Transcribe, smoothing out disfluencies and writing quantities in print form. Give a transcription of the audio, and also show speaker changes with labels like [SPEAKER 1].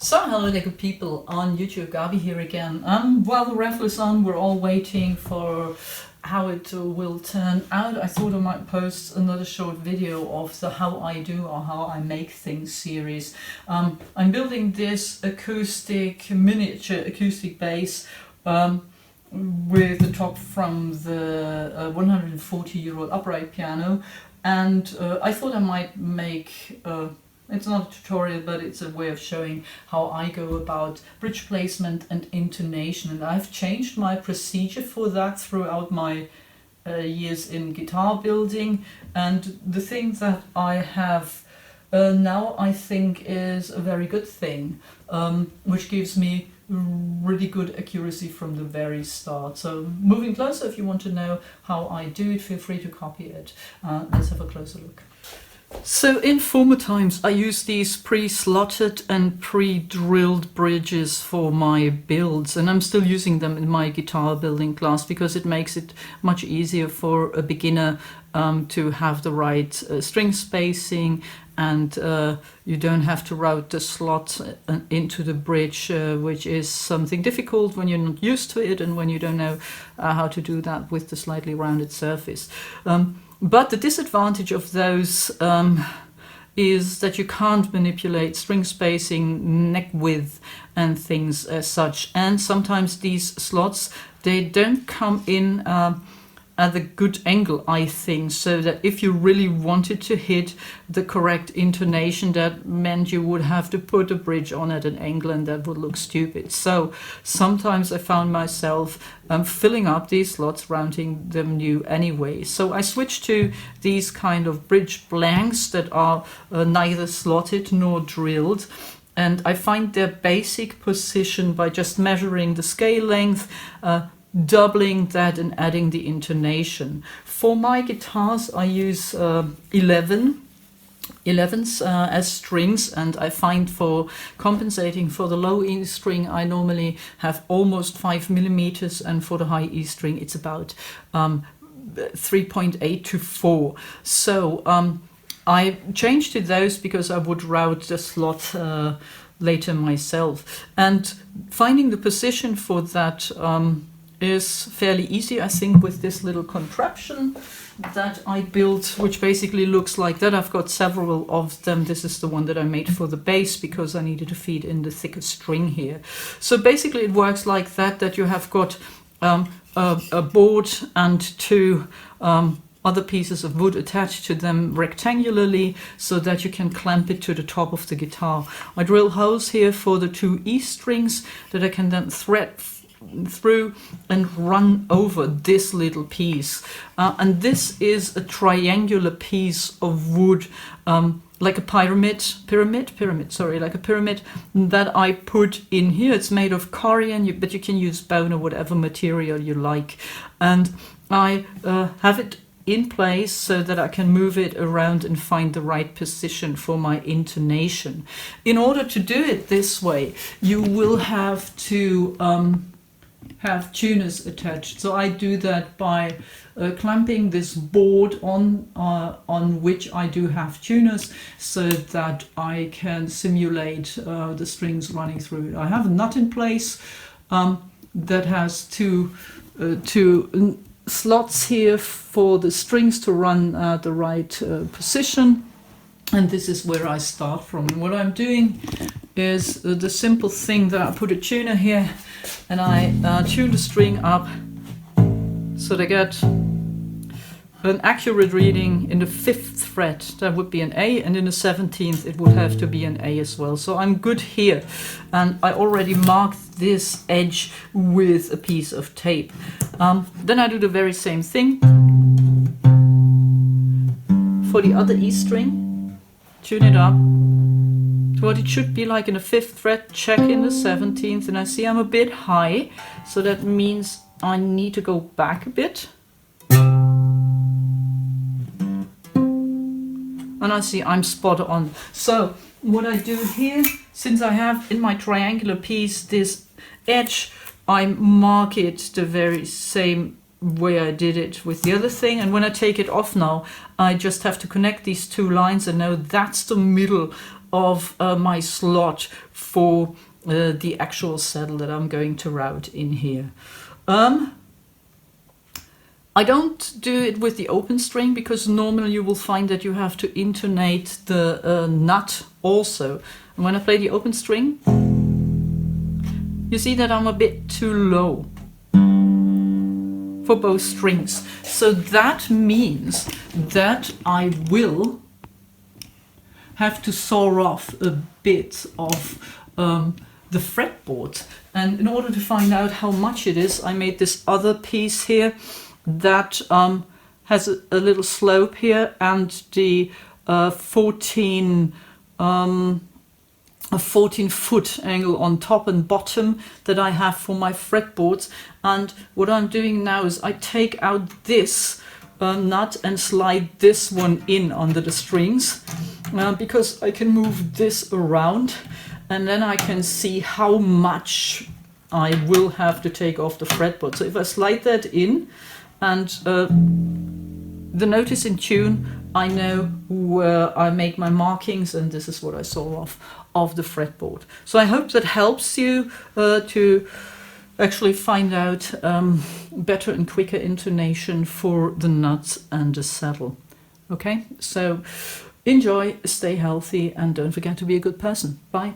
[SPEAKER 1] So hello Lego people on YouTube, Gabi here again. While the raffle is on, we're all waiting for how it will turn out. I thought I might post another short video of the how I do or how I make things series. I'm building this miniature acoustic bass with the top from the 140-year-old upright piano, and I thought I might make it's not a tutorial, but it's a way of showing how I go about bridge placement and intonation. And I've changed my procedure for that throughout my years in guitar building. And the thing that I have now, I think, is a very good thing, which gives me really good accuracy from the very start. So moving closer, if you want to know how I do it, feel free to copy it. Let's have a closer look. So in former times I used these pre-slotted and pre-drilled bridges for my builds, and I'm still using them in my guitar building class because it makes it much easier for a beginner to have the right string spacing, and you don't have to route the slot into the bridge, which is something difficult when you're not used to it and when you don't know how to do that with the slightly rounded surface. But the disadvantage of those is that you can't manipulate string spacing, neck width and things as such. And sometimes these slots, they don't come in at a good angle, I think, so that if you really wanted to hit the correct intonation, that meant you would have to put a bridge on at an angle, and that would look stupid. So sometimes I found myself filling up these slots, rounding them new anyway. So I switched to these kind of bridge blanks that are neither slotted nor drilled. And I find their basic position by just measuring the scale length, doubling that and adding the intonation. For my guitars I use 11s as strings, and I find for compensating for the low E string I normally have almost 5 millimeters, and for the high E string it's about 3.8 to 4. So I changed to those because I would route the slot later myself, and finding the position for that is fairly easy, I think, with this little contraption that I built, which basically looks like that. I've got several of them. This is the one that I made for the bass because I needed to feed in the thicker string here. So basically it works like that you have got a board and two other pieces of wood attached to them rectangularly so that you can clamp it to the top of the guitar. I drill holes here for the 2 E strings that I can then thread through and run over this little piece, and this is a triangular piece of wood, like a pyramid that I put in here. It's made of corian, but you can use bone or whatever material you like, and I have it in place so that I can move it around and find the right position for my intonation. In order to do it this way, you will have to have tuners attached. So I do that by clamping this board on which I do have tuners, so that I can simulate the strings running through it. I have a nut in place that has two slots here for the strings to run the right position. And this is where I start from. And what I'm doing is the simple thing that I put a tuner here and I tune the string up so that I get an accurate reading in the 5th fret. That would be an A, and in the 17th it would have to be an A as well. So I'm good here, and I already marked this edge with a piece of tape. Then I do the very same thing for the other E string. Tune it up to what it should be like in the 5th fret, check in the 17th, and I see I'm a bit high, so that means I need to go back a bit. And I see I'm spot on. So what I do here, since I have in my triangular piece this edge, I mark it the very same way I did it with the other thing, and when I take it off now, I just have to connect these 2 lines and know that's the middle of my slot for the actual saddle that I'm going to route in here. I don't do it with the open string because normally you will find that you have to intonate the nut also. And when I play the open string, you see that I'm a bit too low for both strings. So that means that I will have to saw off a bit of the fretboard. And in order to find out how much it is, I made this other piece here that has a little slope here, and the 14 foot angle on top and bottom that I have for my fretboards. And what I'm doing now is I take out this nut and slide this one in under the strings because I can move this around, and then I can see how much I will have to take off the fretboard. So if I slide that in and the note is in tune, I know where I make my markings, and this is what I saw off of the fretboard. So I hope that helps you to actually find out better and quicker intonation for the nuts and the saddle. Okay, so enjoy, stay healthy, and don't forget to be a good person. Bye.